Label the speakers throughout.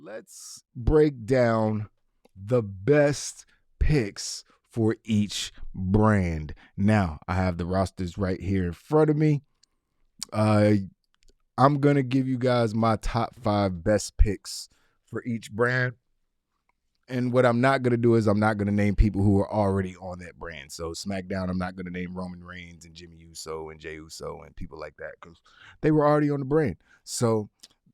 Speaker 1: let's break down the best picks for each brand. Now, I have the rosters right here in front of me. I'm going to give you guys my top 5 best picks for each brand. And what I'm not going to do is I'm not going to name people who are already on that brand. So SmackDown, I'm not going to name Roman Reigns and Jimmy Uso and Jey Uso and people like that because they were already on the brand. So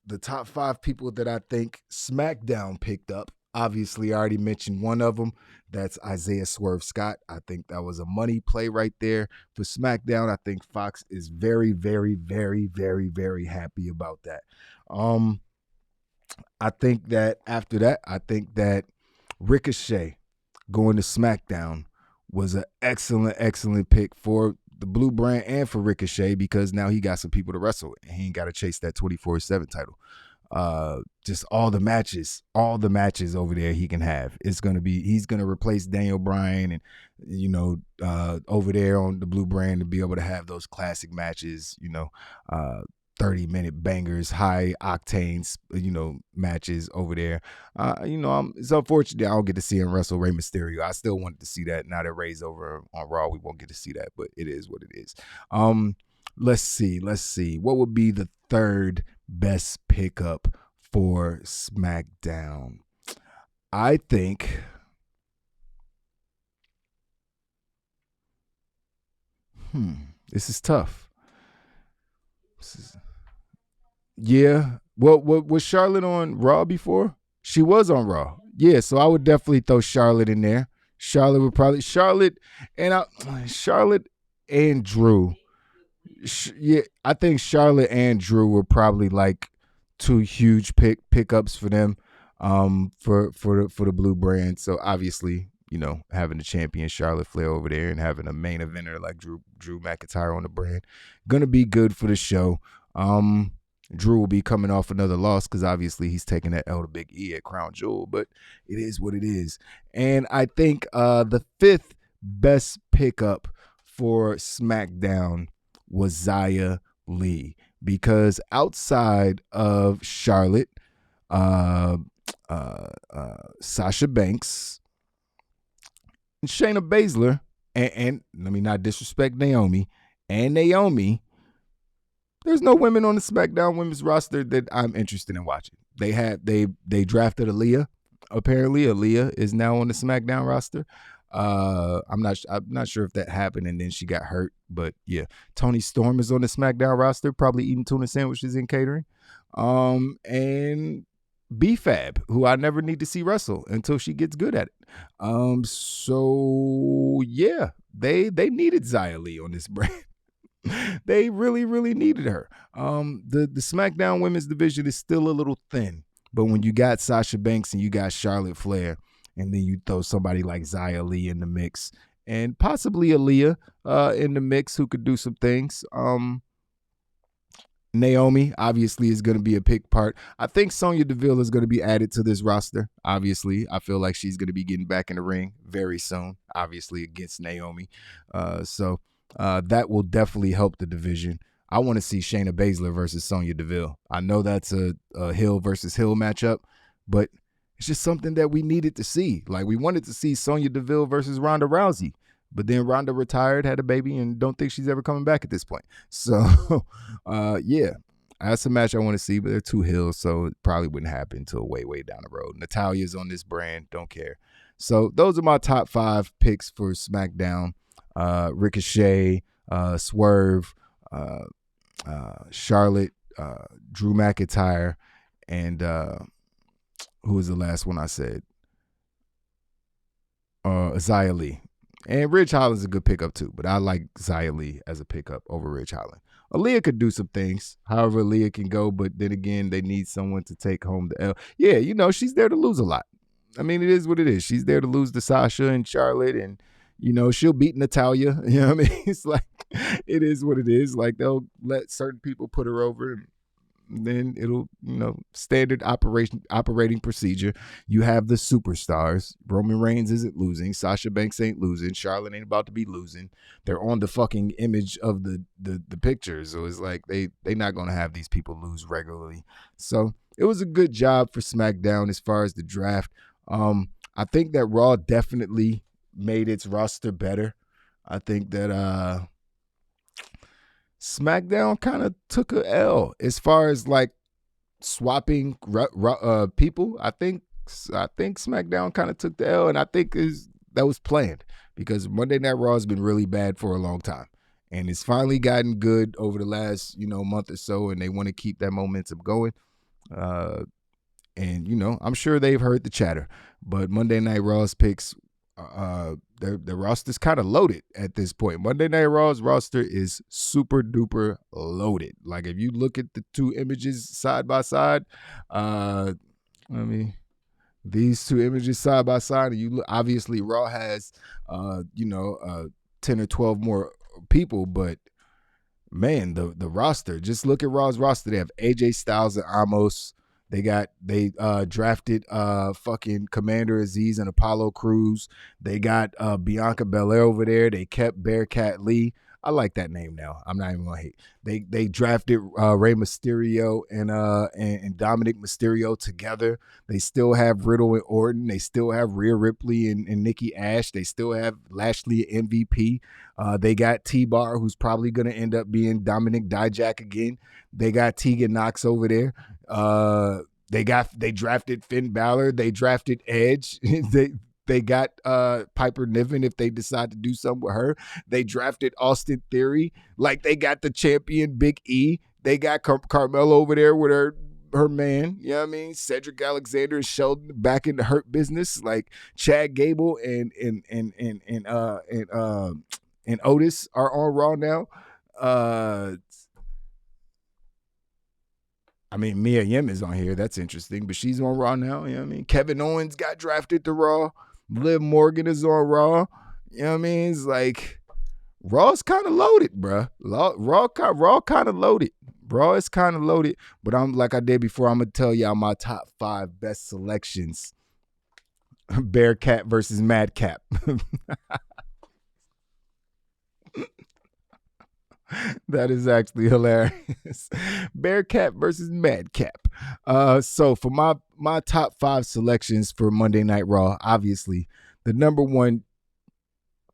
Speaker 1: the top 5 people that I think SmackDown picked up, obviously I already mentioned one of them. That's Isaiah Swerve Scott. I think that was a money play right there for SmackDown. I think Fox is very, very, very, very, very happy about that. I think that after that, I think that Ricochet going to SmackDown was an excellent, excellent pick for the Blue brand and for Ricochet because now he got some people to wrestle and he ain't got to chase that 24/7 title. Just all the matches over there he can have. He's gonna replace Daniel Bryan and over there on the Blue brand to be able to have those classic matches, 30-minute bangers, high octanes, matches over there. It's unfortunate I don't get to see him wrestle Rey Mysterio. I still wanted to see that. Now that Rey's over on Raw, we won't get to see that, but it is what it is. Let's see. What would be the third best pickup for SmackDown? I think this is tough. Yeah. What was Charlotte on Raw before? She was on Raw. Yeah, so I would definitely throw Charlotte in there. Charlotte and Drew. Yeah, I think Charlotte and Drew were probably like 2 huge pickups for them for the Blue brand. So obviously, having the champion Charlotte Flair over there and having a main eventer like Drew McIntyre on the brand, gonna be good for the show. Drew will be coming off another loss because obviously he's taking that L to Big E at Crown Jewel, but it is what it is. And I think the 5th best pickup for SmackDown was Xia Li because outside of Charlotte, Sasha Banks, and Shayna Baszler, and let me not disrespect Naomi, there's no women on the SmackDown women's roster that I'm interested in watching. They drafted Aaliyah. Apparently, Aaliyah is now on the SmackDown roster. I'm not sure if that happened and then she got hurt, but yeah, Toni Storm is on the SmackDown roster, probably eating tuna sandwiches in catering. And B-Fab, who I never need to see wrestle until she gets good at it. So yeah, they needed Xia Li on this brand. They really, really needed her. The SmackDown women's division is still a little thin, but when you got Sasha Banks and you got Charlotte Flair, and then you throw somebody like Xia Li in the mix, and possibly Aaliyah in the mix who could do some things. Naomi obviously is going to be a big part. I think Sonya Deville is going to be added to this roster. Obviously, I feel like she's going to be getting back in the ring very soon, obviously against Naomi. So that will definitely help the division. I want to see Shayna Baszler versus Sonya Deville. I know that's a Hill versus Hill matchup, but it's just something that we needed to see. Like, we wanted to see Sonya Deville versus Ronda Rousey, but then Ronda retired, had a baby, and don't think she's ever coming back at this point. So, yeah, that's a match I want to see, but they're 2 Hills, so it probably wouldn't happen until way, way down the road. Natalia's on this brand, don't care. So those are my top 5 picks for SmackDown. Ricochet, Swerve, Charlotte, Drew McIntyre, and who was the last one I said? Xia Li. And Ridge Holland's a good pickup too, but I like Xia Li as a pickup over Ridge Holland. Aaliyah could do some things, however Aaliyah can go, but then again, they need someone to take home the L. Yeah, she's there to lose a lot. I mean, it is what it is. She's there to lose to Sasha and Charlotte, and she'll beat Natalya. You know what I mean? It's like, it is what it is. Like, they'll let certain people put her over, and then it'll, standard operating procedure. You have the superstars. Roman Reigns isn't losing. Sasha Banks ain't losing. Charlotte ain't about to be losing. They're on the fucking image of the picture. So it's like they're not going to have these people lose regularly. So it was a good job for SmackDown as far as the draft. I think that Raw definitely made its roster better. I think that SmackDown kind of took a L as far as like swapping people. I think SmackDown kind of took the L, and I think that was planned because Monday Night Raw has been really bad for a long time, and it's finally gotten good over the last month or so, and they want to keep that momentum going. And I'm sure they've heard the chatter, but Monday Night Raw's picks, the roster's kind of loaded at this point. Monday Night Raw's roster is super duper loaded. Like if you look at the two images side by side, I mean these two images side by side, and you look, obviously Raw has 10 or 12 more people, but man, the roster, just look at Raw's roster. They have AJ Styles and Amos. They drafted fucking Commander Aziz and Apollo Crews. They got Bianca Belair over there. They kept Bearcat Lee. I like that name now. I'm not even gonna hate. They drafted Rey Mysterio and Dominic Mysterio together. They still have Riddle and Orton. They still have Rhea Ripley and Nikki Ash. They still have Lashley MVP. They got T-Bar, who's probably gonna end up being Dominic Dijak again. They got Tegan Knox over there. They drafted Finn Balor. They drafted Edge. They got Piper Niven if they decide to do something with her. They drafted Austin Theory. Like they got the champion Big E. They got Carmella over there with her man. You know what I mean? Cedric Alexander and Sheldon back in the Hurt Business. Like Chad Gable and Otis are on Raw now. I mean, Mia Yim is on here. That's interesting, but she's on Raw now. You know what I mean? Kevin Owens got drafted to Raw. Liv Morgan is on Raw. You know what I mean? It's like Raw's kind of loaded, bruh. Raw kind of loaded. Raw is kind of loaded, but I'm like I did before. I'm gonna tell y'all my top 5 best selections. Bearcat versus Madcap. That is actually hilarious. Bearcat versus Madcap. So for my top 5 selections for Monday Night Raw, obviously the number one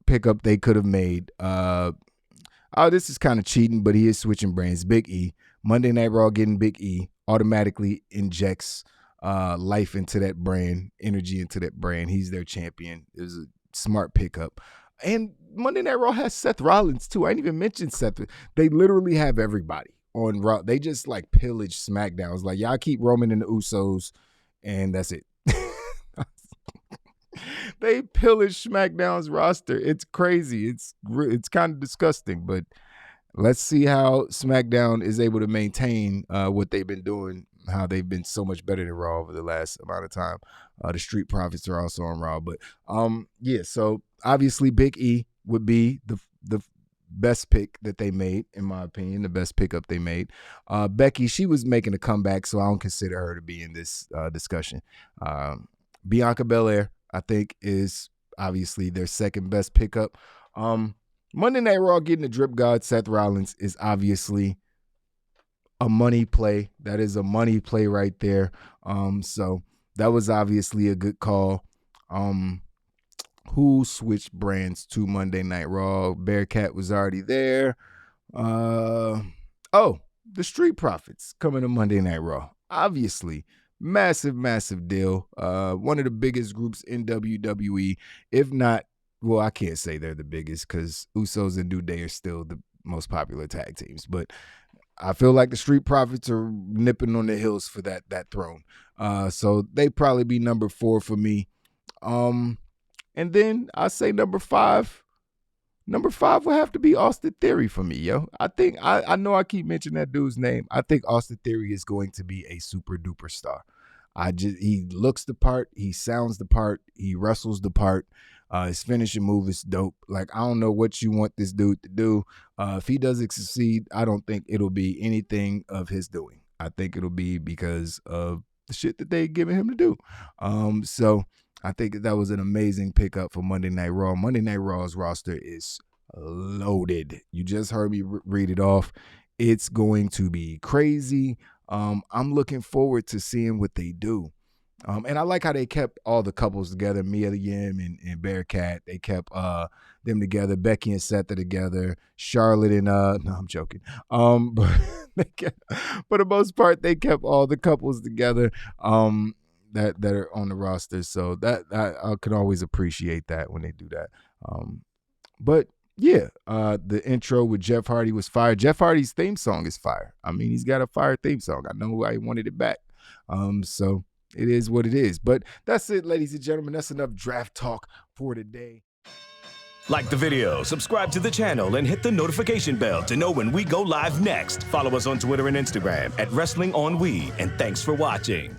Speaker 1: pickup they could have made. This is kind of cheating, but he is switching brands. Big E. Monday Night Raw getting Big E automatically injects life into that brand, energy into that brand. He's their champion. It was a smart pickup. And Monday Night Raw has Seth Rollins too. I didn't even mention Seth. They literally have everybody on Raw. They just like pillage SmackDown. It's like y'all keep Roman and the Usos, and that's it. They pillage SmackDown's roster. It's crazy. It's kind of disgusting. But let's see how SmackDown is able to maintain what they've been doing. How they've been so much better than Raw over the last amount of time. The Street Profits are also on Raw, but yeah. So obviously, Big E would be the best pick that they made, in my opinion, the best pickup they made. Becky, she was making a comeback, so I don't consider her to be in this discussion. Bianca Belair, I think, is obviously their second best pickup. Monday Night Raw getting the drip god Seth Rollins is obviously a money play. That is a money play right there. So that was obviously a good call. Who switched brands to Monday Night Raw? Bearcat was already there. The Street Profits coming to Monday Night Raw. Obviously, massive deal. One of the biggest groups in WWE, if not, well, I can't say they're the biggest because Usos and New Day are still the most popular tag teams, but I feel like the Street Profits are nipping on the heels for that throne. So they probably be number 4 for me. And then I say number 5. Number 5 will have to be Austin Theory for me, yo. I think I know I keep mentioning that dude's name. I think Austin Theory is going to be a super duper star. He looks the part, he sounds the part, he wrestles the part. His finishing move is dope. Like, I don't know what you want this dude to do. If he doesn't succeed, I don't think it'll be anything of his doing. I think it'll be because of the shit that they giving him to do. So I think that was an amazing pickup for Monday Night Raw. Monday Night Raw's roster is loaded. You just heard me read it off. It's going to be crazy. I'm looking forward to seeing what they do. And I like how they kept all the couples together, Mia Yim and Bearcat. They kept them together, Becky and Seth together, Charlotte and no, I'm joking. But for the most part, they kept all the couples together that are on the roster. So that I can always appreciate that when they do that. But yeah, the intro with Jeff Hardy was fire. Jeff Hardy's theme song is fire. I mean, he's got a fire theme song. I know why he wanted it back. So it is what it is. But that's it, ladies and gentlemen. That's enough draft talk for today.
Speaker 2: Like the video, subscribe to the channel, and hit the notification bell to know when we go live next. Follow us on Twitter and Instagram @WrestlingOnWe, and thanks for watching.